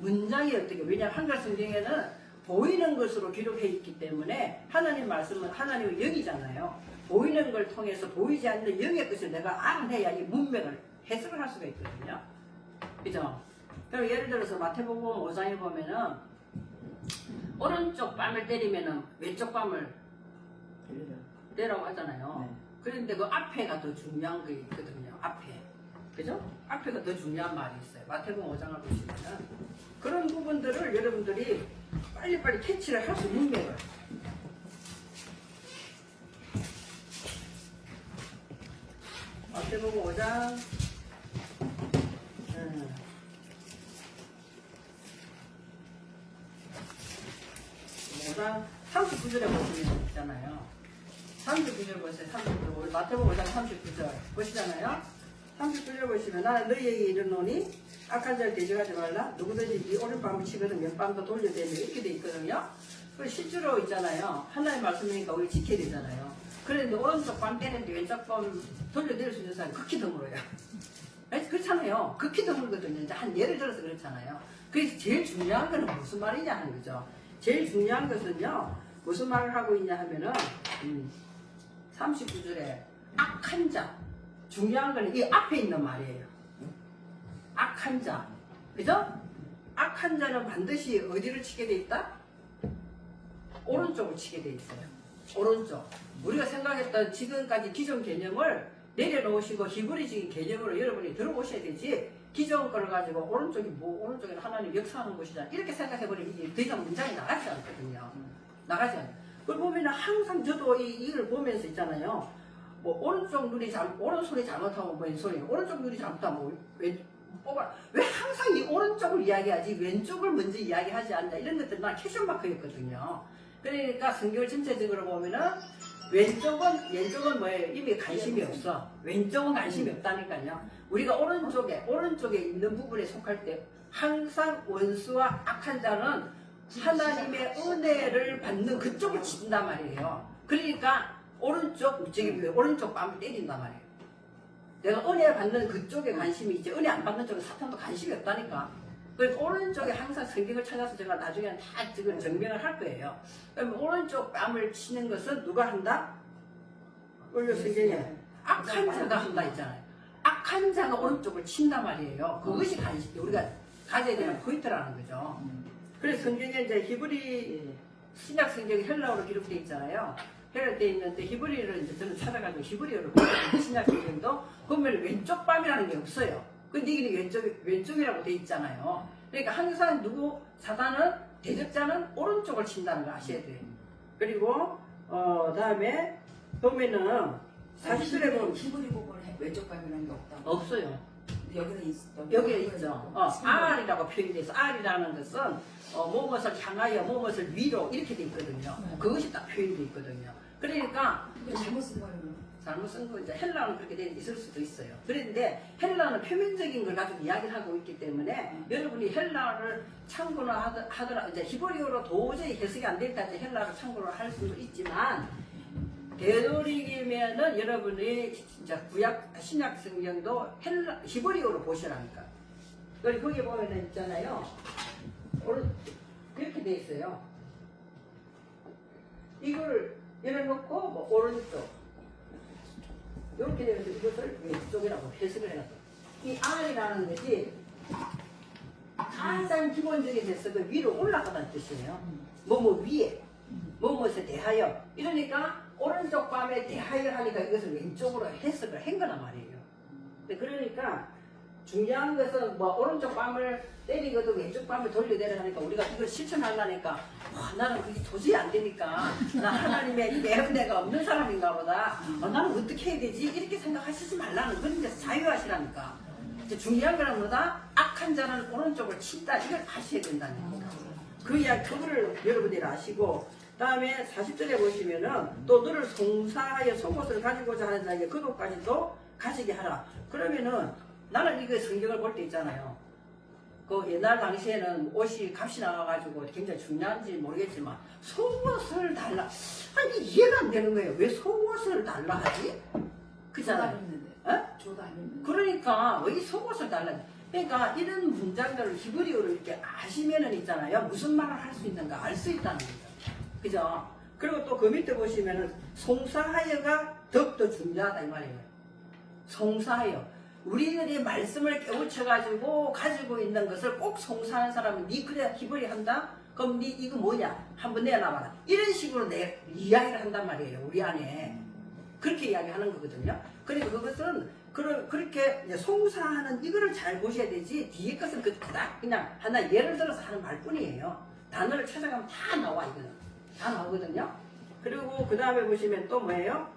문장이 어떻게, 왜냐하면 한글 성경에는 보이는 것으로 기록해 있기 때문에 하나님 말씀은 하나님의 영이잖아요. 보이는 걸 통해서 보이지 않는 영의 것을 내가 알아내야 이 문맥을 해석을 할 수가 있거든요. 그죠? 그럼 예를 들어서 마태복음 5장에 보면은 오른쪽 뺨을 때리면은 왼쪽 뺨을 때라고 하잖아요. 네. 그런데 그 앞에가 더 중요한 게 있거든요. 앞에. 그죠? 앞에가 더 중요한 말이 있어요. 마태복음 5장을 보시면은 그런 부분들을 여러분들이 빨리빨리 캐치를 할 수 있는 맥을. 마태복음 5장 5장 39절에 보시면 있잖아요. 39절 보세요. 39절. 마태복음 5장 39절 보시잖아요. 39절 보시면 나는 너희에게 이르노니 악한 자를 대적하지 말라. 누구든지 네 오른밤을 치거든 왼밤도 돌려대며 이렇게 돼 있거든요. 그 실제로 있잖아요. 하나님 말씀이니까 우리 지켜야 되잖아요. 그런데 오른쪽 밤 때리는데 왼쪽 밤 돌려낼 수 있는 사람이 극히 드물어요. 그렇잖아요. 극히 드물거든요. 이제 한 예를 들어서 그렇잖아요. 그래서 제일 중요한 거는 무슨 말이냐 하는 거죠. 제일 중요한 것은요. 무슨 말을 하고 있냐 하면은 39절에 악한 자. 중요한 거는 이 앞에 있는 말이에요. 악한 자. 그죠? 악한 자는 반드시 어디를 치게 돼 있다? 오른쪽을 치게 돼 있어요. 오른쪽. 우리가 생각했던 지금까지 기존 개념을 내려놓으시고 히브리적인 개념으로 여러분이 들어오셔야 되지, 기존 걸 가지고 오른쪽이 뭐, 오른쪽에는 하나님 역사하는 곳이잖아. 이렇게 생각해버리면 이게 더 이상 문장이 나가지 않거든요. 나가지 않아요. 그걸 보면 항상 저도 이걸 보면서 있잖아요. 뭐 오른쪽 눈이 오른손이 잘못하면 왼손이, 오른쪽 눈이 잘못하면 왜 항상 이 오른쪽을 이야기하지 왼쪽을 먼저 이야기하지 않나, 이런 것들 난 퀘션마크였거든요. 그러니까 성경을 전체적으로 보면은 왼쪽은 뭐예요? 이미 관심이 없어. 왼쪽은 관심이 없다니까요. 우리가 오른쪽에 있는 부분에 속할 때 항상 원수와 악한 자는 하나님의 은혜를 받는 그쪽을 친단 말이에요. 그러니까 오른쪽 뺨을 때린단 말이에요. 내가 은혜 받는 그쪽에 관심이 있지, 은혜 안 받는 쪽에 사탄도 관심이 없다니까. 그래서 오른쪽에 항상 성경을 찾아서 제가 나중에는 다 지금 증명을 할 거예요. 그러면 오른쪽 뺨을 치는 것은 누가 한다? 원래 성경에 악한 자가 한다 있잖아요. 악한 자가 오른쪽을 친단 말이에요. 그것이 우리가 가져야 되는 포인트라는 거죠. 그래서 성경에 이제 히브리 신약 성경이 헬라어로 기록되어 있잖아요. 헬라어로 있는데 히브리를 이제 저는 찾아가지고 히브리어로 신약 성경도 보면 왼쪽 뺨이라는 게 없어요. 근데 이게 왼쪽이라고 돼 있잖아요. 그러니까 항상 사단은, 대적자는 오른쪽을 친다는 거 아셔야 돼요. 그리고 다음에 보면은 40절에 보면 히브리 복을 왼쪽 뺨이라는 게 없다. 없어요. 여기에 있죠. R이라고 표현돼서, R이라는 것은 무엇을 향하여 무엇을 위로 이렇게 돼 있거든요. 그것이 딱 표현돼 있거든요. 그러니까 잘못 쓴 거예요. 잘못 쓴 거, 이제 헬라어는 그렇게 있을 수도 있어요. 그런데 헬라어는 표면적인 걸 가지고 이야기를 하고 있기 때문에 여러분이 헬라어를 참고를 하더라, 이제 히브리어로 도저히 해석이 안 될 때 헬라어를 참고를 할 수도 있지만, 되도록이면은 여러분이 진짜 신약 성경도 히브리어로 보시라니까. 그리고 거기 보면은 있잖아요. 이렇게 돼 있어요. 이걸 열어놓고 뭐 오른쪽 이렇게 되면서 이것을 왼쪽이라고 해석을 해놨어. 이 R이라는 것이 가장 기본적인 해석은 위로 올라가다는 뜻이에요. 뭐뭐 위에, 뭐뭐에 대하여. 이러니까 오른쪽 뺨에 대하여 하니까 이것을 왼쪽으로 해석을 한 거란 말이에요. 그러니까 중요한 것은 뭐 오른쪽 뺨을 때리거든 왼쪽 뺨을 돌려내려 하니까 우리가 이걸 실천하려니까 나는 그게 도저히 안 되니까 나 하나님의 이 은혜가 없는 사람인가 보다. 나는 어떻게 해야 되지? 이렇게 생각하시지 말라는 그런 데서 자유하시라니까. 이제 중요한 거는 뭐다? 악한 자는 오른쪽을 친다. 이걸 아셔야 된다는 거죠. 그 이야기, 그거를 여러분들이 아시고, 다음에 40절에 보시면은 또 너를 송사하여 속옷을 가지고자 하는 자에게 그것까지도 가지게 하라. 그러면은 나는 이거 성경을 볼 때 있잖아요. 그 옛날 당시에는 옷이 값이 나와가지고 굉장히 중요한지 모르겠지만 속옷을 달라. 아니 이해가 안 되는 거예요. 왜 속옷을 달라 하지? 그잖아요. 조도 안 했는데. 그러니까 왜 속옷을 달라? 그러니까 이런 문장들을 히브리어로 이렇게 아시면은 있잖아요. 무슨 말을 할 수 있는가 알 수 있다는 거죠. 그죠? 그리고 또 그 밑에 보시면은 송사하여가 더욱더 중요하다 이 말이에요. 송사하여. 우리들이 말씀을 깨우쳐가지고 가지고 있는 것을 꼭 송사하는 사람은 니 그래 히브리 한다? 그럼 니 이거 뭐냐? 한번 내놔봐라. 이런 식으로 이야기를 한단 말이에요. 우리 안에. 그렇게 이야기하는 거거든요. 그리고 그것은 그렇게 이제 송사하는 이거를 잘 보셔야 되지 뒤에 것은 그닥 그냥 하나 예를 들어서 하는 말뿐이에요. 단어를 찾아가면 다 나와 이거는. 다 나오거든요. 그리고 그 다음에 보시면 또 뭐예요?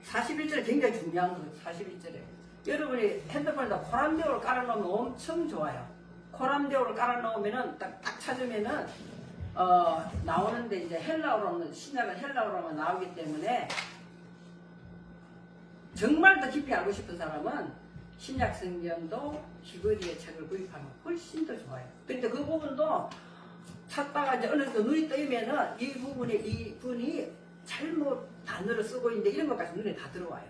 41절에 굉장히 중요한 거 41절에 여러분이 핸드폰에다 코람데오를 깔아놓으면 엄청 좋아요. 코람데오를 깔아놓으면은 딱 찾으면은 나오는데 이제 헬라어로는 신약은 헬라어로만 나오기 때문에 정말 더 깊이 알고 싶은 사람은 신약 성경도 히브리의 책을 구입하면 훨씬 더 좋아요. 근데 그 부분도 찾다가 이제 어느 정도 눈이 뜨이면은 이 부분에 이분이 잘못 단어를 쓰고 있는데 이런 것까지 눈에 다 들어와요.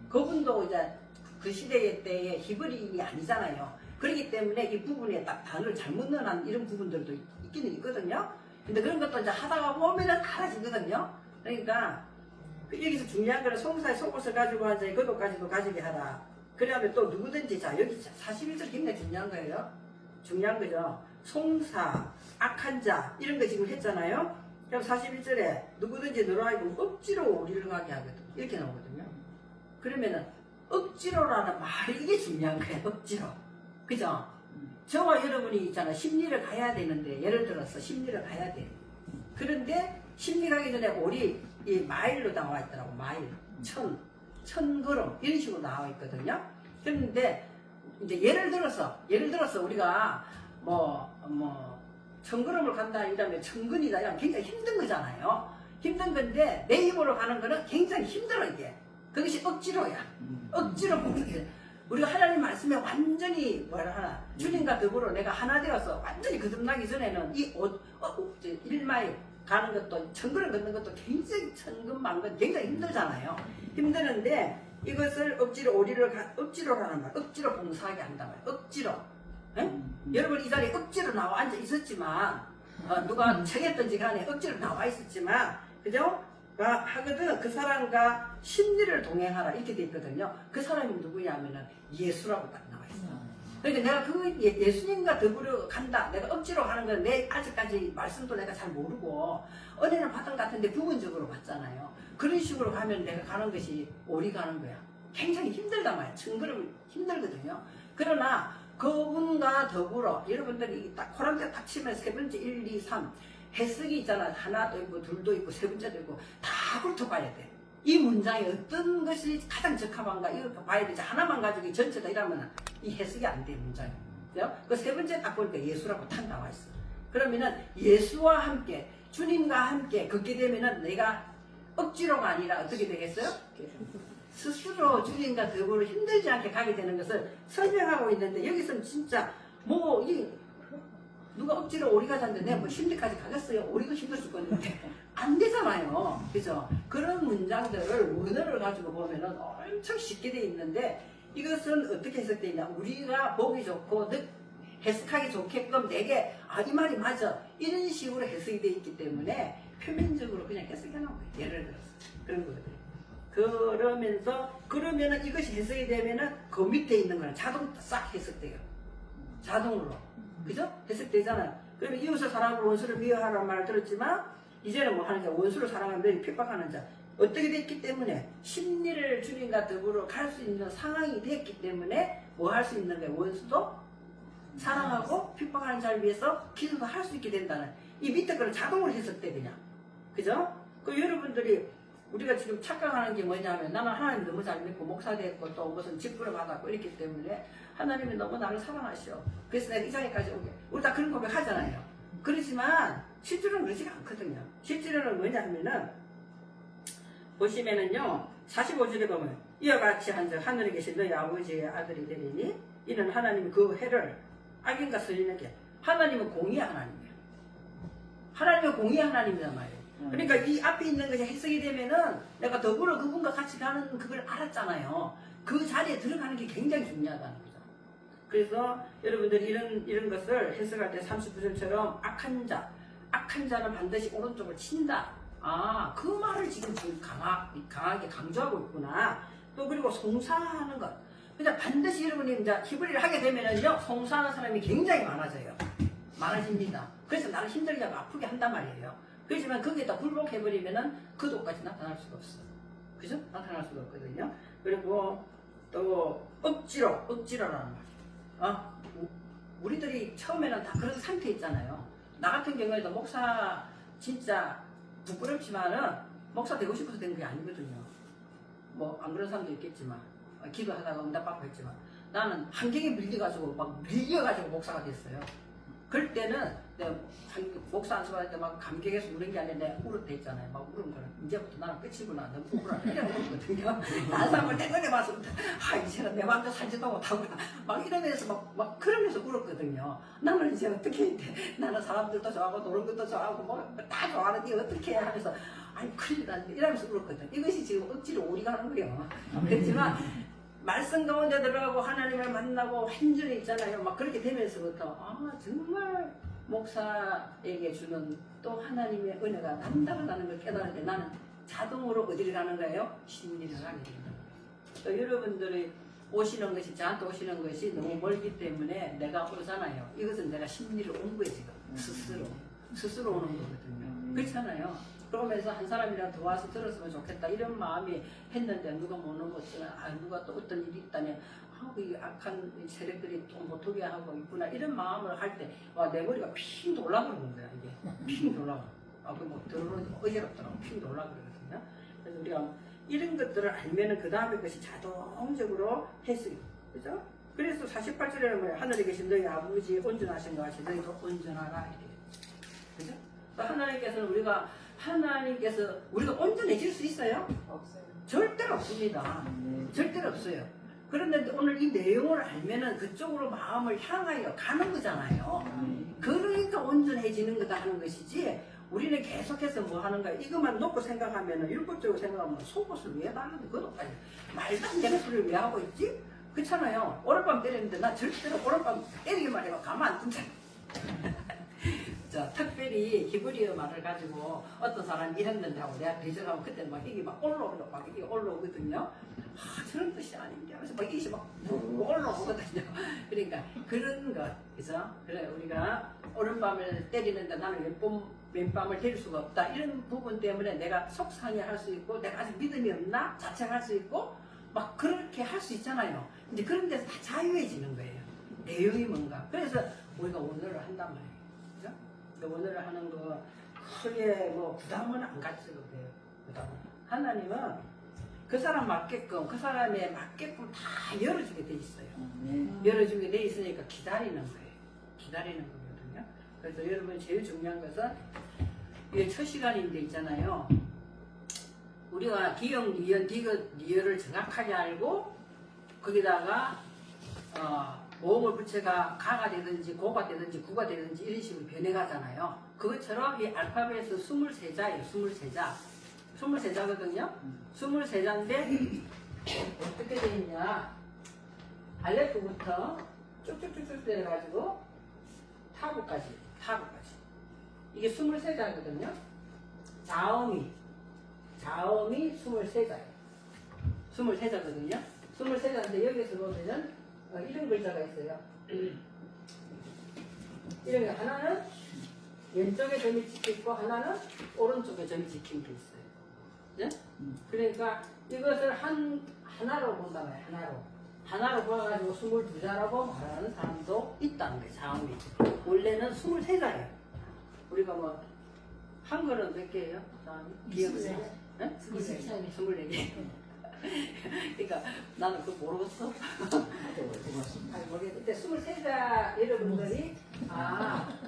그분도 이제 그 시대의 때에 히브리인이 아니잖아요. 그렇기 때문에 이 부분에 딱 단어를 잘못 넣어놓은 이런 부분들도 있기는 있거든요. 근데 그런 것도 이제 하다가 보면은 알아지거든요. 그러니까 여기서 중요한 거는 송사의 속옷을 가지고 한 자의 겉옷까지도 가지게 하라. 그러면 또 누구든지 자 여기 41절 굉장히 중요한 거예요. 중요한 거죠. 송사, 악한 자 이런 거 지금 했잖아요. 그럼 41절에 누구든지 너로 하여금 억지로 우리를 가게 하거든. 이렇게 나오거든요. 그러면은 억지로라는 말이 이게 중요한 거예요. 억지로. 그죠? 저와 여러분이 있잖아. 심리를 가야 되는데 예를 들어서 심리를 가야 돼. 그런데 심리 가기 전에 우리 이 마일로 나와 있더라고. 마일. 천 걸음 이런 식으로 나와 있거든요. 그런데 이제 예를 들어서 우리가 천 걸음을 간다 이러면 천근이다 이러면 굉장히 힘든 거잖아요. 힘든 건데 내 힘으로 가는 거는 굉장히 힘들어 이게. 그것이 억지로야. 억지로 보는 게. 우리가 하나님 말씀에 완전히 뭐라 하나 주님과 더불어 내가 하나 되어서 완전히 거듭나기 전에는 이 1마일 가는 것도 천근을 걷는 것도 굉장히 천근만근 굉장히 힘들잖아요. 힘드는데 이것을 억지로라는 말, 억지로 봉사하게 한단 말이에요. 억지로. 여러분 이 자리에 억지로 나와 앉아 있었지만 누가 청했든지 간에 억지로 나와 있었지만 그죠? 하거든 그 사람과 심리를 동행하라 이렇게 돼 있거든요. 그 사람이 누구냐면은 예수라고 딱 나와 있어. 그러니까 내가 그 예수님과 더불어 간다. 내가 억지로 가는 건 내 아직까지 말씀도 내가 잘 모르고 은혜는 받은 것 같은데 부분적으로 봤잖아요. 그런 식으로 가면 내가 가는 것이 옳이 가는 거야. 굉장히 힘들단 말이야. 천걸음 힘들거든요. 그러나 그분과 더불어 여러분들이 딱 코란데 딱 치면 세 번째 1, 2, 3 해석이 있잖아. 하나도 있고 둘도 있고 세 번째도 있고 다 훑어봐야 돼. 이 문장에 어떤 것이 가장 적합한가 이거 봐야 되지. 하나만 가지고 전체다 이러면 이 해석이 안 돼 문장이. 그 세 번째 딱 보니까 예수라고 탁 나와 있어. 그러면은 예수와 함께 주님과 함께 걷게 되면은 내가 억지로가 아니라 어떻게 되겠어요? 스스로 주님과 더불어 힘들지 않게 가게 되는 것을 설명하고 있는데 여기서는 진짜 누가 억지로 오리 가자는데 내가 뭐 심리까지 가겠어요? 오리가 힘들 수 있는데 안 되잖아요. 그죠? 그런 문장들을 원어를 가지고 보면은 엄청 쉽게 돼 있는데 이것은 어떻게 해석되어 있냐? 우리가 보기 좋고 해석하기 좋게끔 내게 이 말이 맞아 이런 식으로 해석이 되어 있기 때문에 표면적으로 그냥 해석해 놓은 거예요. 예를 들어서 그런 거거든요. 그러면은 이것이 해석이 되면은 그 밑에 있는 거는 자동 싹 해석돼요. 자동으로. 그죠? 해석되잖아요. 그러면 이웃을 사랑하고 원수를 미워하라는 말을 들었지만 이제는 뭐 하는 자 원수를 사랑하면 너희 핍박하는 자 어떻게 됐기 때문에 심리를 주님과 더불어 갈 수 있는 상황이 됐기 때문에 뭐 할 수 있는 거예요? 원수도 사랑하고 핍박하는 자를 위해서 기도도 할 수 있게 된다는 이 밑에 거는 자동으로 해석돼 그냥. 그죠? 그 여러분들이 우리가 지금 착각하는 게 뭐냐면 나는 하나님 너무 잘 믿고 목사 됐고 또 무슨 직분을 받았고 이렇기 때문에 하나님이 너무 나를 사랑하셔. 그래서 내가 이 자리까지 오게. 우리 다 그런 고백 하잖아요. 그렇지만 실제로는 그렇지가 않거든요. 실제로는 뭐냐 하면은 보시면은요 45절에 보면 이와 같이 한즉 하늘에 계신 너희 아버지의 아들이 되리니 이는 하나님이 그 해를 악인과 선인에게 하나님은 공의의 하나님이에요. 하나님은 공의의 하나님이란 말이에요. 그러니까 이 앞에 있는 것이 해석이 되면은 내가 더불어 그분과 같이 가는 그걸 알았잖아요. 그 자리에 들어가는 게 굉장히 중요하다는 거죠. 그래서 여러분들이 이런 것을 해석할 때 39절처럼 악한 자는 반드시 오른쪽을 친다. 아, 그 말을 지금 강하게 강조하고 있구나. 또 그리고 송사하는 것. 그러니까 반드시 여러분이 이제 히브리를 하게 되면은요, 송사하는 사람이 굉장히 많아집니다. 그래서 나를 힘들게 하고 아프게 한단 말이에요. 그렇지만 거기에다 굴복해버리면은 그 도까지 나타날 수가 없어. 그죠? 나타날 수가 없거든요. 그리고 또 억지로라는 말이에요. 우리들이 처음에는 다 그런 상태 있잖아요. 나 같은 경우에도 목사 진짜 부끄럽지만은 목사 되고 싶어서 된 게 아니거든요. 뭐 안 그런 사람도 있겠지만 기도하다가 응답받고 했지만 나는 환경에 밀려가지고 목사가 됐어요. 그럴 때는 내가 목사 안 수고할 때 막 감격해서 우는 게 아니라 내가 울었대 있잖아요. 막 우는 거는 이제부터 나는 끝이구나. 너무 우울하다. 이런 거거든요. 다른 사람을 땡겨내 봤을 때 이제는 내 마음대로 살지도 못하구나. 막 이러면서 막 그러면서 울었거든요. 나는 이제 어떻게 해야 돼? 나는 사람들도 좋아하고 노는 것도 좋아하고 뭐 다 좋아하는데 어떻게 해야 하면서 아니 큰일 났네 이러면서 울었거든. 이것이 지금 억지로 오리가 하는 거예요. 그렇지만 말씀 가운데 들어가고 하나님을 만나고 완전히 있잖아요. 막 그렇게 되면서부터 정말 목사에게 주는 또 하나님의 은혜가 남다르다는 걸 깨달을 때 나는 자동으로 어디를 가는 거예요? 심리를 하게 된다. 또 여러분들이 저한테 오시는 것이 너무 멀기 때문에 내가 오잖아요. 이것은 내가 심리를 온 거예요, 지금. 스스로 오는 거거든요. 그렇잖아요. 그러면서 한 사람이라도 도와서 들었으면 좋겠다 이런 마음이 했는데 누가 못 오는 것은 누가 또 어떤 일이 있다니 이 악한 세력들이 또 못하게 하고 있구나 이런 마음을 할 때 내 머리가 핑 돌아버리는 거야 이게 핑 돌아가. 그뭐 들어오는 어지럽더라고 핑 돌아버리거든요. 그래서 우리가 이런 것들을 알면은 그 다음에 것이 자동적으로 해석이 그죠? 그래서 48절에는 뭐예요? 하늘에 계신 너희 아버지 온전하신 것 같이 너희도 온전하라 이렇게 그죠? 하나님께서는 우리가 온전해질 수 있어요? 없어요. 절대로 없습니다. 절대로 없어요. 그런데 오늘 이 내용을 알면은 그쪽으로 마음을 향하여 가는 거잖아요. 그러니까 온전해지는 거다 하는 것이지 우리는 계속해서 뭐 하는 거야. 이것만 놓고 생각하면은 율법적으로 생각하면 속옷을 왜 달라는 그것까지 말도 안 되는 소리를 왜 하고 있지? 그렇잖아요. 오랫밤 때렸는데 나 절대로 오랫밤 때리기만 해봐 가만 안 둔다. 특별히 히브리어 말을 가지고 어떤 사람이 이랬는데 하고 내가 배정하면 그때 막 이게 막 올라오거든요. 저런 뜻이 아닌데 하면서 막 이게 막 올라오거든요. 그러니까 그런 것, 그죠? 그래 우리가 오른밤을 때리는데 나는 왼밤을 때릴 수가 없다. 이런 부분 때문에 내가 속상해할 수 있고 내가 아직 믿음이 없나 자책할 수 있고 막 그렇게 할 수 있잖아요. 이제 그런 데서 다 자유해지는 거예요. 내용이 뭔가. 그래서 우리가 오늘을 한단 말이에요. 오늘을 하는 거 크게 뭐 부담은 안 가지고 돼요. 하나님은 그 사람 맞게끔 그 사람에 맞게끔 다 열어주게 돼 있어요. 열어주게 돼 있으니까 기다리는 거예요. 기다리는 거거든요. 그래서 여러분 제일 중요한 것은 이게 첫 시간인데 있잖아요. 우리가 기역, 니은, 디귿, 리을을 정확하게 알고 거기다가 모음을 부채가 가가 되든지 고가 되든지 구가 되든지 이런 식으로 변해가잖아요. 그것처럼 이 알파벳은 23자예요. 23자. 23자거든요. 23자인데 어떻게 되어 있냐. 알레프부터 쭉쭉쭉쭉 내려가지고 타구까지. 이게 23자거든요. 자음이 23자예요. 23자거든요. 23자인데 여기서 보면은 이런 글자가 있어요. 이런 게 하나는 왼쪽에 점이 찍혀 있고 하나는 오른쪽에 점이 찍힌 게 있어요. 네? 그러니까 이것을 하나로 본다 말이에요. 하나로 보아가지고 22자라고 말하는 사람도 있다는 거예요. 자음이. 원래는 23자예요. 우리가 뭐 한글은 몇 개예요? 자음이? 24개. 그러니까 나는 그거 모르겠어. 모르겠는데 23자 여러분들이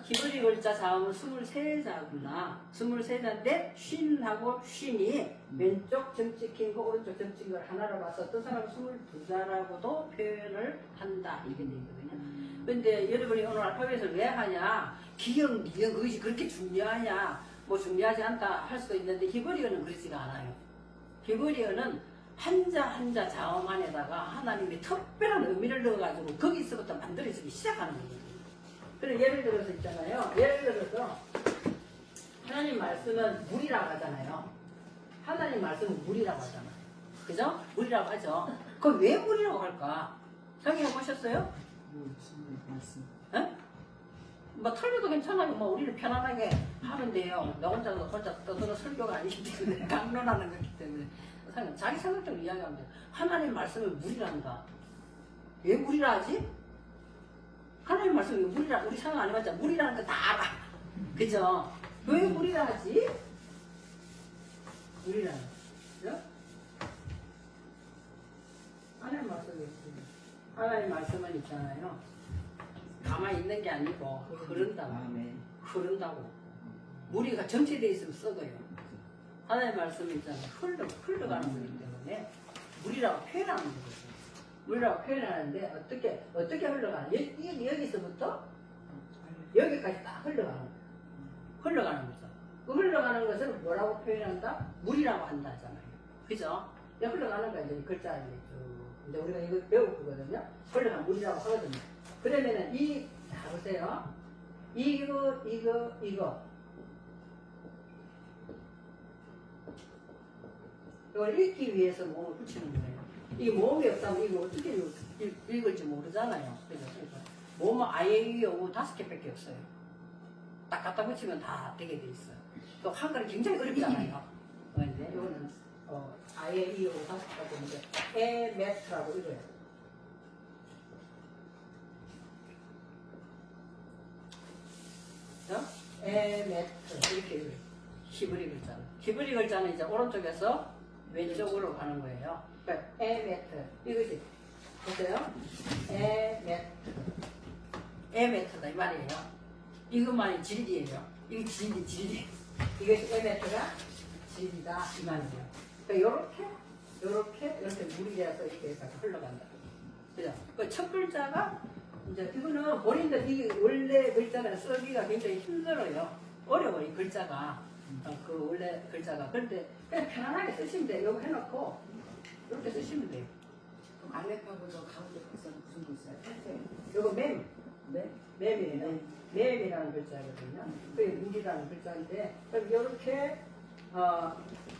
히브리 글자 자음은 23자구나. 23자인데 쉰하고 쉰이 왼쪽 점 찍힌 거 오른쪽 점 찍힌 걸 하나로 봐서 어떤 사람은 22자라고도 표현을 한다 이렇게 돼 있거든요. 근데 여러분이 오늘 알파벳을 왜 하냐? 기역, 니은 그것이 그렇게 중요하냐? 뭐 중요하지 않다 할 수도 있는데 히브리어는 그렇지가 않아요. 히브리어는 한자 한자 자음 안에다가 하나님이 특별한 의미를 넣어가지고 거기서부터 만들어지기 시작하는 거거든요. 그래서 예를 들어서 있잖아요. 예를 들어서 하나님 말씀은 물이라고 하잖아요. 하나님 말씀은 물이라고 하잖아요. 그죠? 물이라고 하죠. 그럼 왜 물이라고 할까? 생각해 보셨어요? 예? 뭐 털려도 괜찮아요. 뭐 우리는 편안하게 하면 돼요. 나 혼자 떠드는 설교가 아니기 때문에 강론하는 거기 때문에 자기 생각대로 이야기하면 돼요. 하나님 말씀을 물이란다. 왜 물이라 하지? 하나님 말씀이 물이라 우리 생각 안 해봤자 물이라는 거 다 알아. 그죠? 왜 물이라 하지? 물이라는 거. 하나님 말씀이 있습니다. 하나님 말씀은 있잖아요. 가만히 있는 게 아니고 흐른다고. 흐른다고. 무리가 정체되어 있으면 썩어요. 하나님 말씀이 있잖아요. 흘러가는 거기 때문에 물이라고 표현하는 거거든요. 물이라고 표현하는데 어떻게 흘러가나? 여기서부터 여기까지 딱 흘러가는 거예요. 흘러가는 거죠. 그 흘러가는 것을 뭐라고 표현한다? 물이라고 한다 하잖아요. 그죠? 흘러가는 거야. 이제 글자 이제 우리가 이거 배울 거거든요. 흘러가는 물이라고 하거든요. 그러면은 자 보세요. 이거 이걸 읽기 위해서 모음을 붙이는 거예요. 이게 모음이 없다면 이거 어떻게 읽을지 모르잖아요. 그래서 모음은 아예이오 5개밖에 없어요. 딱 갖다 붙이면 다 되게 돼 있어요. 또 한글은 굉장히 어렵잖아요. 근데 이거는 아예이오 5개밖에 없는데 에메트라고 읽어요. 에메트 이렇게 읽어요. 히브리 글자는. 히브리 글자는 이제 오른쪽에서 왼쪽으로 가는 거예요. 그러니까 에메트 이것이 보세요. 에메트다 이 말이에요. 이것만이 진리예요. 이게 진리. 이것이 에메트가 진리다 이 말이에요. 그러니까 이렇게 물이 돼서 이렇게 해서 흘러간다. 그죠? 그 첫 글자가 이제 이거는 본인들 이게 원래 글자가 쓰기가 굉장히 힘들어요. 어려워요 이 글자가. 그 원래 글자가. 그런데 그냥 편안하게 쓰시면 돼요. 이거 해놓고 이렇게 쓰시면 돼요. 그럼 알렉하고 저 가운데 글자는 무슨 글자예요? 이거 맴이에요. 맴이라는 글자거든요. 그게 물이라는 글자인데 그럼 이렇게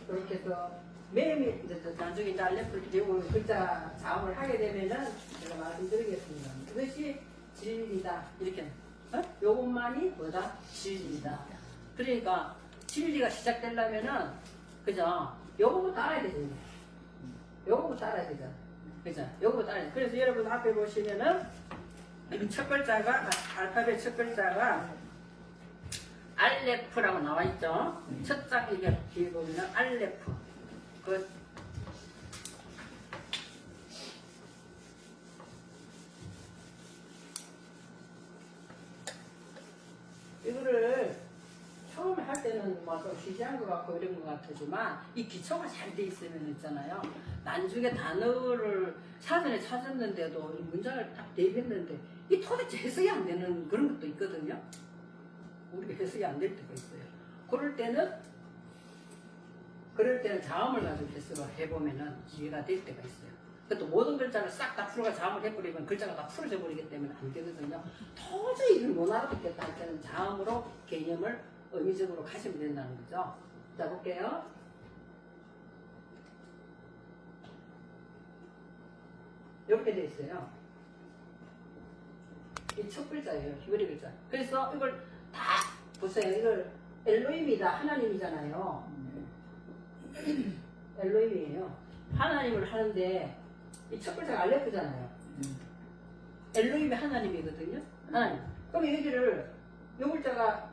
이렇게 해서 맴이 이제 나중에 이제 알렉을 배우고 글자 자음을 하게 되면은 제가 말씀드리겠습니다. 그것이 진리다 이렇게. 요것만이 뭐다? 진리다. 그러니까 진리가 시작되려면은 그죠? 요거부터 알아야 되죠. 요거부터 알아야 되죠. 그죠? 요거부터 알아야 돼. 그래서 여러분 앞에 보시면은 첫 글자가 알파벳 첫 글자가 알레프라고 나와 있죠. 첫 장에 뒤에 보면은 알레프. 이거를 처음에 할 때는 뭐 좀 쉬지한 것 같고 이런 것 같지만 이 기초가 잘 돼 있으면 있잖아요. 나중에 단어를 사전에 찾았는데도 이 문장을 딱 대입했는데 이 도대체 해석이 안 되는 그런 것도 있거든요. 우리가 해석이 안 될 때가 있어요. 그럴 때는 자음을 가지고 해석을 해보면은 이해가 될 때가 있어요. 또 모든 글자를 싹 다 풀어가 자음을 해버리면 글자가 다 풀어져 버리기 때문에 안 되거든요. 도저히 이걸 못 알아듣겠다 할 때는 자음으로 개념을 의미적으로 가시면 된다는 거죠. 자, 볼게요. 이렇게 돼 있어요. 이 첫 글자예요. 히브리 글자. 그래서 이걸 다 보세요. 이걸 엘로힘이다. 하나님이잖아요. 엘로힘이에요. 하나님을 하는데 이 첫 글자가 알레프잖아요. 엘로힘이 하나님이거든요. 하나님. 그럼 여기를 요 글자가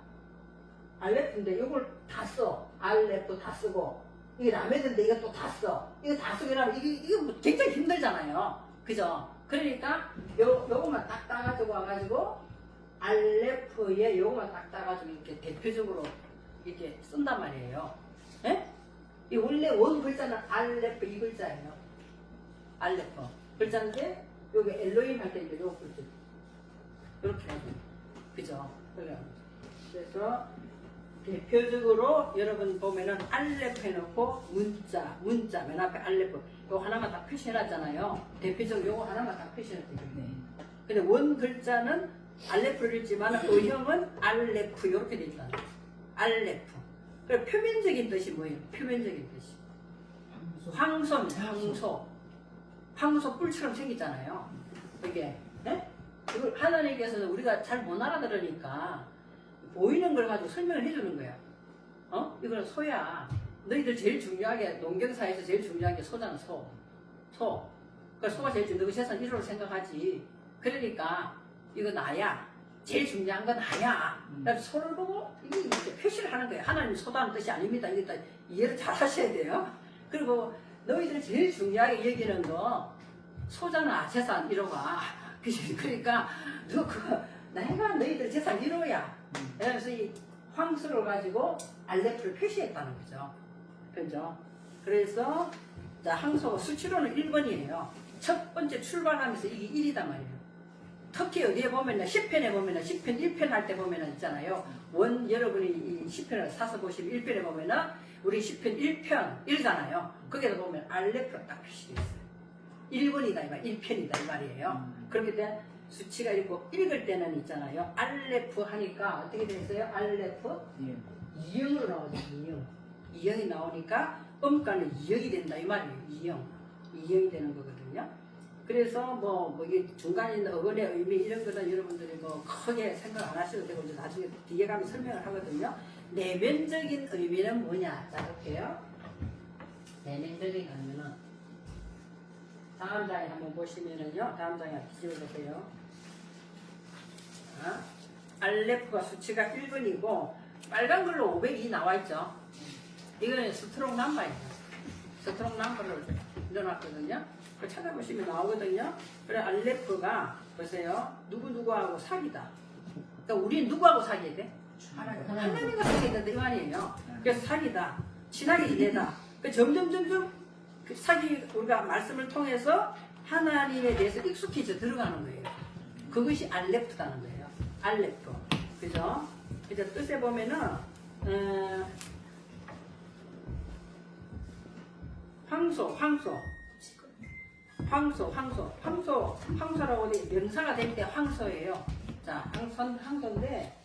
알레프인데 이걸 다 써. 알레프 다 쓰고 이게 라메드인데 이거 또 다 써. 이거 다 쓰게 하면 이게 뭐 굉장히 힘들잖아요. 그죠? 그러니까 요거만 딱 따가지고 와가지고 알레프에 요거만 딱 따가지고 이렇게 대표적으로 이렇게 쓴단 말이에요. 예? 이 원래 원 글자는 알레프 이 글자예요. 알레프 글자인데 여기 엘로힘 할 때 이제 요 글자. 이렇게 하죠. 그죠? 그래서 대표적으로 여러분 보면은 알레프 해놓고 문자 맨 앞에 알레프 요 하나만 딱 표시해놨잖아요. 대표적 요거 하나만 딱 표시해놨거든요. 근데 원 글자는 알레프를 읽지만 의형은 알레프 이렇게 돼 있잖아요. 알레프. 그리고 표면적인 뜻이 뭐예요? 표면적인 뜻이 황소입니다. 황소 뿔처럼 생겼잖아요. 이게 네? 이걸 하나님께서는 우리가 잘 못 알아들으니까 보이는 걸 가지고 설명을 해주는 거야. 이거는 소야. 너희들 제일 중요하게 농경사에서 제일 중요한 게 소잖아. 소. 그러니까 소가 제일 중요한 거 재산 1호로 생각하지. 그러니까 이거 나야. 제일 중요한 건 나야. 그래서 소를 보고 이렇게 표시를 하는 거예요. 하나님 소다는 뜻이 아닙니다. 이거 이해를 잘 하셔야 돼요. 그리고 너희들이 제일 중요하게 여기는 거 소잖아. 재산 1호가. 그러니까 내가 너희들 재산 1호야. 그래서 이 황소를 가지고 알레프를 표시했다는 거죠. 그죠? 그래서 자, 황소가 수치로는 1번이에요. 첫 번째 출발하면서 이게 1이단 말이에요. 특히 어디에 보면은 10편에 보면은 10편 1편 할 때 보면은 있잖아요. 여러분이 이 10편을 사서 보시면 1편에 보면은 우리 10편 1편 1잖아요. 거기에 보면 알레프가 딱 표시되어 있어요. 1번이다 이 말, 1편이다 이 말이에요. 그렇기 때문에 수치가 있고 읽을 때는 있잖아요. 알레프 하니까 어떻게 되어있어요? 알레프 이형으로 나오죠. 이형이 나오니까 음가는 2형이 된다 이 말이에요. 2형이 되는 거거든요. 그래서 뭐 이게 중간에 있는 어근의 의미 이런 거는 여러분들이 뭐 크게 생각 안 하셔도 되고 이제 나중에 뒤에 가면 설명을 하거든요. 내면적인 의미는 뭐냐? 자, 볼게요. 내면적인 의미는 다음 장에 한번 보시면은요. 다음 장에 뒤집어 보세요. 알레프가 수치가 1번이고 빨간 걸로 502 나와 있죠. 이거는 스트롱 넘버예요. 스트롱 넘버를 넣어놨거든요. 그걸 찾아보시면 나오거든요. 그래 알레프가 보세요. 누구하고 사귀다. 그러니까 우리는 누구하고 사귀어야 돼? 하나님과 사귀어야 된다 이 말이에요. 그래서 사귀다. 친하게 지내다. 점점 그 우리가 말씀을 통해서 하나님에 대해서 익숙해져 들어가는 거예요. 그것이 알레프다는 거예요. 알레프. 그죠? 이제 뜻에 보면은, 황소라고 명사가 될 때 황소예요. 자, 황소인데,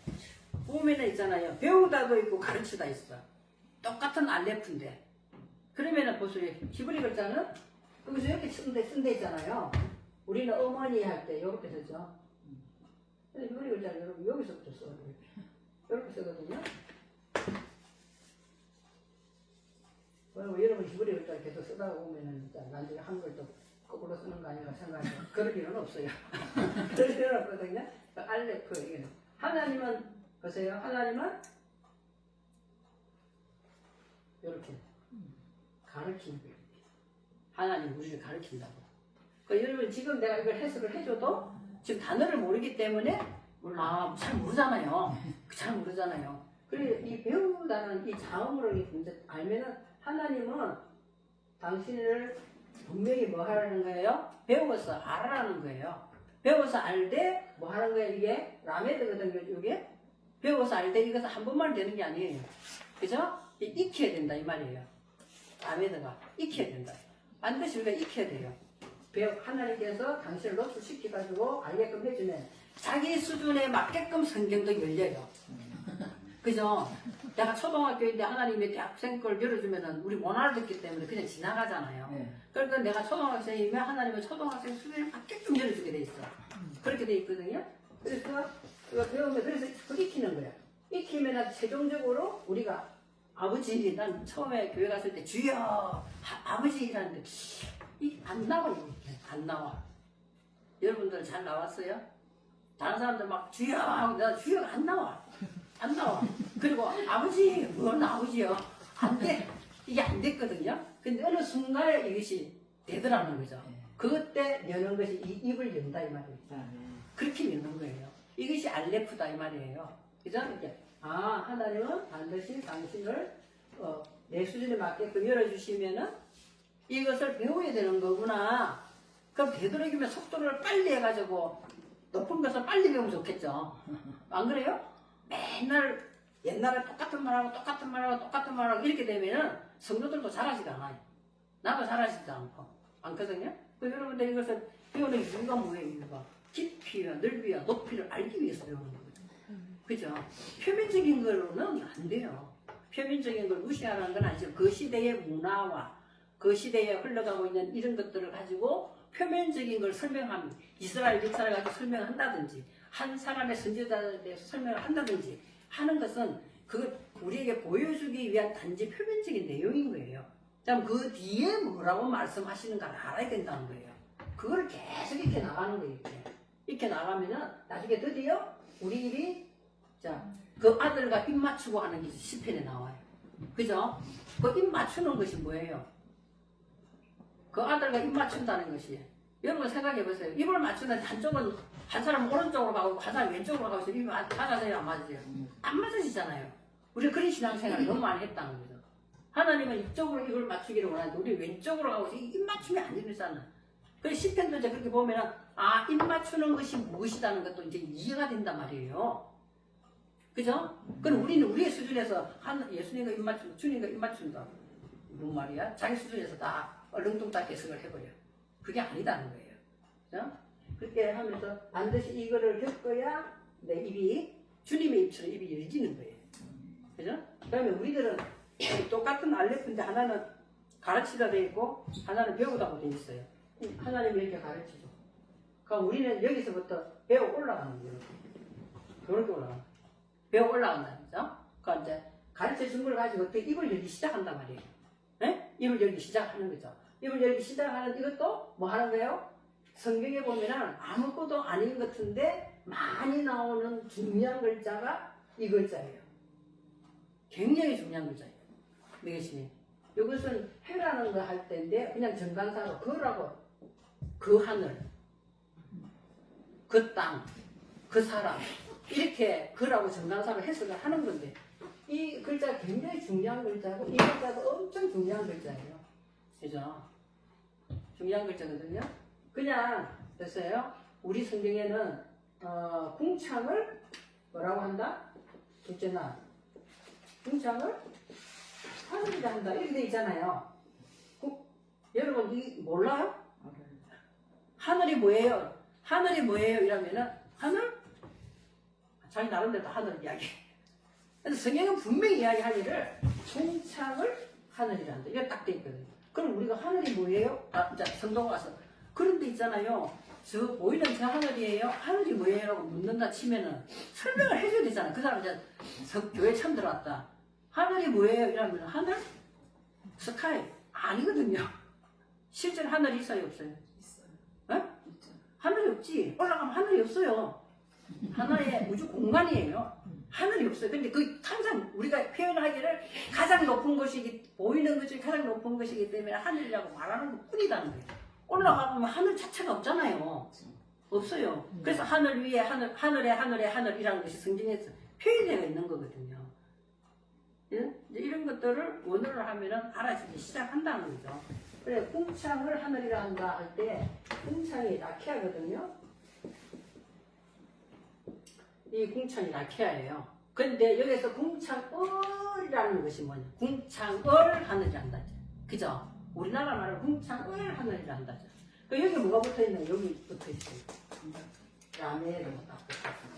보면은 있잖아요. 배우다도 있고 가르치다 있어. 똑같은 알레프인데. 그러면은 보세요. 히브리 글자는 여기서 이렇게 쓴 데 있잖아요. 우리는 어머니 할 때 이렇게 쓰죠. 근데 히브리 글자는 여러분 여기서부터 써요. 이렇게 쓰거든요. 여러분 히브리 글자 계속 쓰다가 보면은 나중에 한글도 거꾸로 쓰는 거 아닌가 생각해요. 그럴 일은 없어요. 그럴 일은 없거든요. 알레프 이게는 하나님은 보세요. 하나님은 이렇게 가르치는 거예요. 하나님 우리를 가르친다고. 그러니까 여러분 지금 내가 이걸 해석을 해줘도 지금 단어를 모르기 때문에 잘 모르잖아요. 잘 모르잖아요. 그래서 이 배우다는 이 자음으로 이제 알면은 하나님은 당신을 분명히 뭐 하라는 거예요? 배워서 알아라는 거예요. 배워서 알되 뭐 하는 거예요? 이게 라메드거든요. 이게 배워서 알되 이것은 한 번만 되는 게 아니에요. 그죠? 익혀야 된다 이 말이에요. 라메드가 익혀야 된다. 반드시 우리가 익혀야 돼요. 하나님께서 당신을 노출시켜가지고 알게끔 해주면 자기 수준에 맞게끔 성경도 열려요. 그죠? 내가 초등학교인데 하나님의 대학생 걸 열어주면은 우리 못 알아듣기 때문에 그냥 지나가잖아요. 그러니까 내가 초등학생이면 하나님은 초등학생 수준에 맞게끔 열어주게 돼 있어. 그렇게 돼 있거든요. 그래서 그거 배우면 그래서 그거 익히는 거야. 익히면 최종적으로 우리가 아버지, 난 처음에 교회 갔을 때 주여 아버지 이라는데 안 나와요. 안 나와. 여러분들 잘 나왔어요? 다른 사람들 막 주여 하고 나 주여가 안 나와. 안 나와. 그리고 아버지, 뭔 아버지요? 안 돼. 이게 안 됐거든요. 근데 어느 순간에 이것이 되더라는 거죠. 그때 여는 것이 이 입을 연다 이 말이에요. 그렇게 여는 거예요. 이것이 알레프다 이 말이에요. 그죠? 이렇게. 하나님은 반드시 당신을 내 수준에 맞게끔 열어주시면은 이것을 배워야 되는 거구나. 그럼 되도록이면 속도를 빨리 해가지고 높은 것을 빨리 배우면 좋겠죠. 안 그래요? 맨날 옛날에 똑같은 말하고 똑같은 말하고 똑같은 말하고 이렇게 되면은 성도들도 잘하지가 않아요. 나도 잘하지도 않거든요. 그 여러분들 이것을 배우는 이유가 뭐예요? 이유가 깊이와 넓이와 높이를 알기 위해서 배우는 거거든요. 그죠? 표면적인 걸로는 안 돼요. 표면적인 걸 무시하라는 건 아니죠. 그 시대의 문화와 그 시대에 흘러가고 있는 이런 것들을 가지고 표면적인 걸 설명하면 이스라엘 역사를 가지고 설명한다든지 한 사람의 선지자에 대해서 설명을 한다든지 하는 것은 그걸 우리에게 보여주기 위한 단지 표면적인 내용인 거예요. 그럼 그 뒤에 뭐라고 말씀하시는가를 알아야 된다는 거예요. 그걸 계속 이렇게 나가는 거예요. 이렇게 나가면은 나중에 드디어 우리 일이 그 아들과 입 맞추고 하는 게 시편에 나와요. 그죠? 그 입 맞추는 것이 뭐예요? 그 아들과 입 맞춘다는 것이 여러분 생각해 보세요. 입을 맞추는데 한쪽은 한 사람은 오른쪽으로 가고 한 사람은 왼쪽으로 가고 있어요. 입이 맞아져요? 안 맞아져요? 안 맞아지잖아요. 우리가 그런 신앙생활을 너무 많이 했다는 거죠. 하나님은 이쪽으로 입을 맞추기를 원하는데 우리 왼쪽으로 가고 있어요. 입 맞추면 안 되잖아. 그래서 시편도 이제 그렇게 보면은 입 맞추는 것이 무엇이라는 것도 이제 이해가 된단 말이에요. 그죠? 그럼 우리는 우리의 수준에서 예수님과 입 맞춘다, 주님과 입 맞춘다. 무슨 말이야? 자기 수준에서 다 얼렁뚱땅 해석을 해버려. 그게 아니다는 거예요. 그죠? 그렇게 하면서 반드시 이거를 겪어야 내 입이 주님의 입처럼 입이 열리는 거예요. 그죠? 그러면 우리들은 똑같은 알레프인데 하나는 가르치다 돼 있고 하나는 배우다고 돼 있어요. 하나님이 이렇게 가르치죠. 그럼 우리는 여기서부터 배워 올라가는 거예요. 그렇게 올라가는 거예요. 배워 올라간다. 그죠? 그러니까 이제 가르쳐 준 걸 가지고 어떻게 입을 열기 시작한단 말이에요. 네? 입을 열기 시작하는 거죠. 입을 열기 시작하는 이것도 뭐 하는 거예요? 성경에 보면은 아무것도 아닌 것 같은데 많이 나오는 중요한 글자가 이 글자예요. 굉장히 중요한 글자예요. 이것이 이것은 해라는 거 할 때인데 그냥 정관사로 그라고 그 하늘, 그 땅, 그 사람 이렇게 그라고 정관사로 해석을 하는 건데 이 글자가 굉장히 중요한 글자고 이 글자도 엄청 중요한 글자예요. 그죠? 중요한 글자거든요. 그냥 됐어요. 우리 성경에는 궁창을 뭐라고 한다? 둘째나 궁창을 하늘이라 한다 이렇게 돼 있잖아요. 여러분 이 몰라요? 하늘이 뭐예요? 하늘이 뭐예요? 이러면은 하늘? 자기 나름대로 하늘 이야기. 근데 성경은 분명히 이야기하기를 궁창을 하늘이란다. 이게 딱 돼 있거든요. 그럼 우리가 하늘이 뭐예요? 자, 성동 가서 그런 데 있잖아요. 저 보이는 저 하늘이에요? 하늘이 뭐예요? 라고 묻는다 치면은 설명을 해줘야 되잖아. 그 사람 이제 교회 처음 들어왔다. 하늘이 뭐예요? 이러면 하늘? 스카이? 아니거든요. 실제로 하늘이 있어요? 없어요? 있어요. 어? 있죠. 하늘이 없지. 올라가면 하늘이 없어요. 하나의 우주 공간이에요. 하늘이 없어요. 근데 그 항상 우리가 표현하기를 가장 높은 것이기, 보이는 것 중에 가장 높은 것이기 때문에 하늘이라고 말하는 것 뿐이다는 거예요. 올라가면 하늘 자체가 없잖아요. 없어요. 그래서 하늘 위에 하늘이라는 것이 성경에서 표현되어 있는 거거든요. 이런 것들을 원어를 하면은 알아지기 시작한다는 거죠. 그래, 궁창을 하늘이라 한다 할 때, 궁창이 라키아거든요. 이 궁창이 라키아예요. 근데 여기서 궁창을이라는 것이 뭐냐? 궁창을 하늘이라 한다. 그죠? 우리나라 말은 궁창을 하늘이라 한다. 그 여기 뭐가 붙어 있나요? 여기 붙어 있어요. 라메로 딱 붙어 있어요.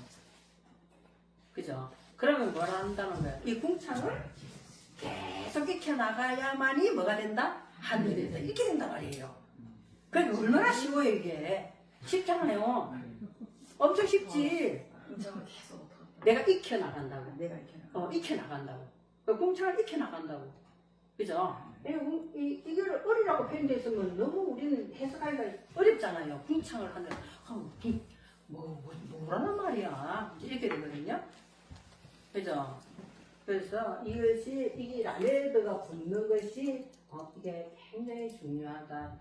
그죠? 그러면 뭐라 한다는 거야? 이 궁창을 계속 익혀나가야만이 뭐가 된다? 하늘이 된다. 이렇게 된단 말이에요. 그러니까 얼마나 쉬워요, 이게. 쉽잖아요. 엄청 쉽지. 인정을 계속 어떻게 내가 익혀나간다고. 내가 이렇게 익혀나간다고. 그 궁창을 익혀나간다고. 그죠? 이거를 어리라고 표현되어 있으면 너무 우리는 해석하기가 어렵잖아요. 궁창을 하는, 뭐라는 말이야. 이렇게 되거든요. 그죠? 그래서 이게 라메드가 붙는 것이 이게 굉장히 중요하다.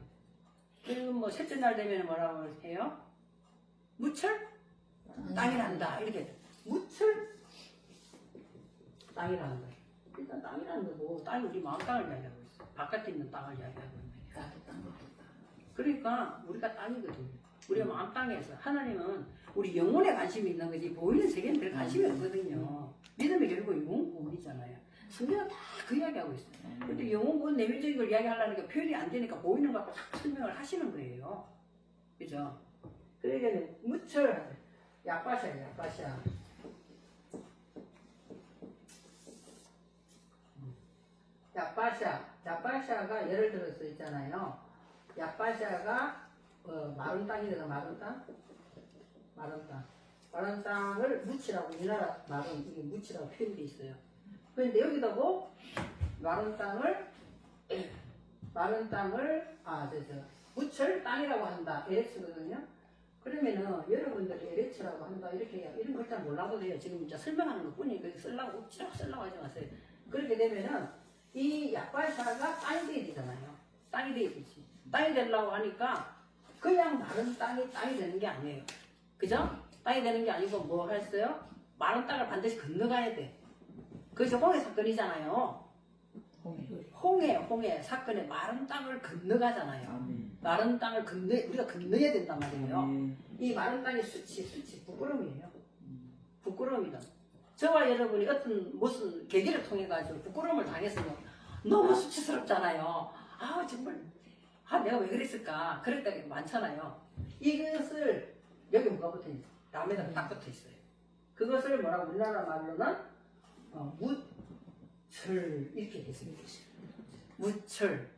그리고 뭐 셋째 날 되면 뭐라고 해요? 무철? 땅이란다. 이렇게. 무철? 땅이라는 거예요. 일단 땅이라는 거고, 땅이 우리 마음 땅을 이야기하고 있어. 바깥에 있는 땅을 이야기하고 있는 거예요. 나도 딴 것도 있다. 그러니까 우리가 땅이거든요. 우리가 마음 땅에서. 하나님은 우리 영혼에 관심이 있는 거지, 보이는 세계는 별 관심이 없거든요. 믿음이 결국 성경은 다 그 이야기하고 있어요. 근데 영혼 내면적인 걸 이야기하려니까 표현이 안 되니까 보이는 거 갖고 자꾸 설명을 하시는 거예요. 그죠? 그러니까 무철, 약바샤, 약바샤. 약바샤가 예를 들어서 있잖아요. 약바샤가 마른 땅이래서 마른 땅? 마른 땅을 무치라고, 우리나라 말은 이게 무치라고 표현되어 있어요. 그런데 여기다 뭐 마른 땅을 무철 땅이라고 한다. 에렉스거든요. 그러면은 여러분들이 에렉스라고 한다 이렇게 이런 걸 잘 몰라도 돼요. 지금 이제 설명하는 것 뿐이 그렇게 쓰려고 하지 마세요. 그렇게 되면은 이 약바샤가 땅이 돼야 되잖아요. 땅이 돼야 되지. 땅이 되려고 하니까 그냥 마른 땅이 되는 게 아니에요. 그죠? 땅이 되는 게 아니고 뭐 했어요? 마른 땅을 반드시 건너가야 돼. 그게 홍해 사건이잖아요. 홍해 사건에 마른 땅을 건너가잖아요. 마른 땅을 우리가 건너야 된단 말이에요. 이 마른 땅의 수치, 부끄러움이에요. 부끄러움이다. 저와 여러분이 무슨 계기를 통해 가지고 부끄러움을 당했으면 너무 수치스럽잖아요. 정말 내가 왜 그랬을까? 그럴 때가 많잖아요. 이것을 여기 뭐가 붙어 있어요? 남에다 딱 붙어 있어요. 그것을 뭐라고 우리나라 말로는 무철 이렇게 해석이 되죠. 무철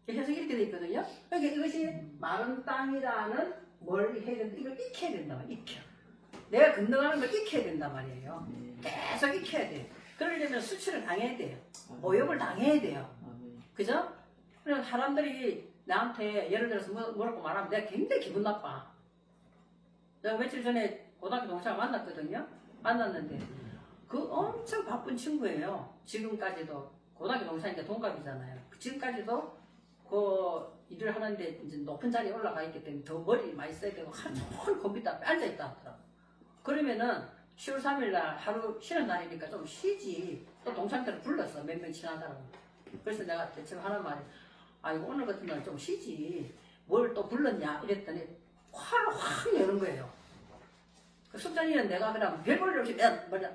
해석이 이렇게 돼 있거든요. 그러니까 이것이 마른 땅이라는 뭘 해야 된다? 이걸 익혀야 된단 말이에요. 내가 건너가는 걸 익혀야 된단 말이에요. 계속 익혀야 돼요. 그러려면 수치를 당해야 돼요. 모욕을 당해야 돼요. 그죠? 그래서 사람들이 나한테 예를 들어서 뭐라고 말하면 내가 굉장히 기분 나빠. 내가 며칠 전에 고등학교 동창을 만났거든요. 만났는데 그 엄청 바쁜 친구예요. 지금까지도 고등학교 동창이니까 동갑이잖아요. 지금까지도 그 일을 하는데 이제 높은 자리에 올라가 있기 때문에 더 머리 많이 써야 되고 하루 종일 컴퓨터 앞에 앉아있다 하더라고. 그러면은 10월 3일 날 하루 쉬는 날이니까 좀 쉬지. 또 동창들을 불렀어. 몇 명 친하다고. 그래서 내가 대체로 하는 말이 이거 오늘 같은 날 좀 쉬지. 뭘 또 불렀냐 이랬더니 화를 확 내는 거예요. 그 숙장이는 내가 그냥 별볼 일 없이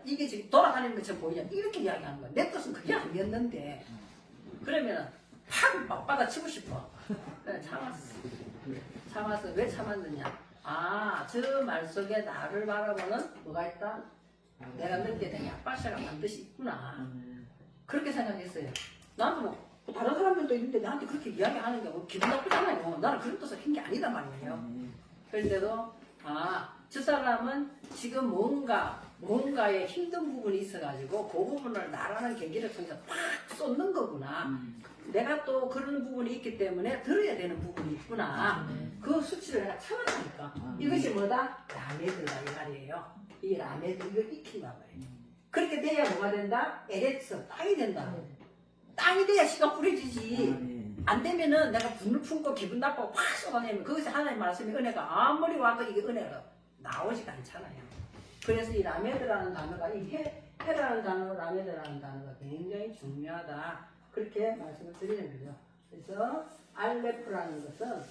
이게 지금 돌아다니는 것처럼 보이냐 이렇게 이야기하는 거야. 내 뜻은 그게 아니었는데 그러면은 팍 받아치고 싶어. 그래 참았어. 왜 참았느냐? 저 말 속에 나를 바라보는 뭐가 있다? 내가 느끼게 된 약바샤가 반드시 있구나. 그렇게 생각했어요. 나도 뭐 다른 사람들도 있는데 나한테 그렇게 이야기하는 게 뭐 기분 나쁘잖아요. 나는 그런 뜻을 한 게 아니단 말이에요. 그런데도 저 사람은 지금 뭔가에 힘든 부분이 있어가지고 그 부분을 나라는 계기를 통해서 팍 쏟는 거구나. 내가 또 그런 부분이 있기 때문에 들어야 되는 부분이 있구나. 그 수치를 내가 참았다니까. 이것이 뭐다? 라메드다 이 말이에요. 이 라메드 이걸 익힌다 말이에요. 그렇게 돼야 뭐가 된다? 에렉스 땅이 된다. 땅이 돼야 씨가 뿌려지지. 안 되면은 내가 분을 품고 기분 나쁘고 확 쏟아내면 거기서 하나님 말씀이 은혜가 아무리 와도 이게 은혜가 나오지가 않잖아요. 그래서 이 라메드라는 단어가 이 해라는 단어, 라메드라는 단어가 굉장히 중요하다. 그렇게 말씀을 드리는 거죠. 그래서 알레프라는 것은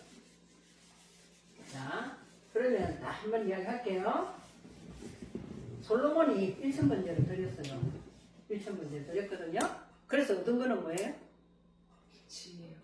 그러면 한번 이야기할게요. 솔로몬이 1,000번제를 드렸어요. 1,000번제를 드렸거든요. 그래서 얻은 거는 뭐예요? 지혜.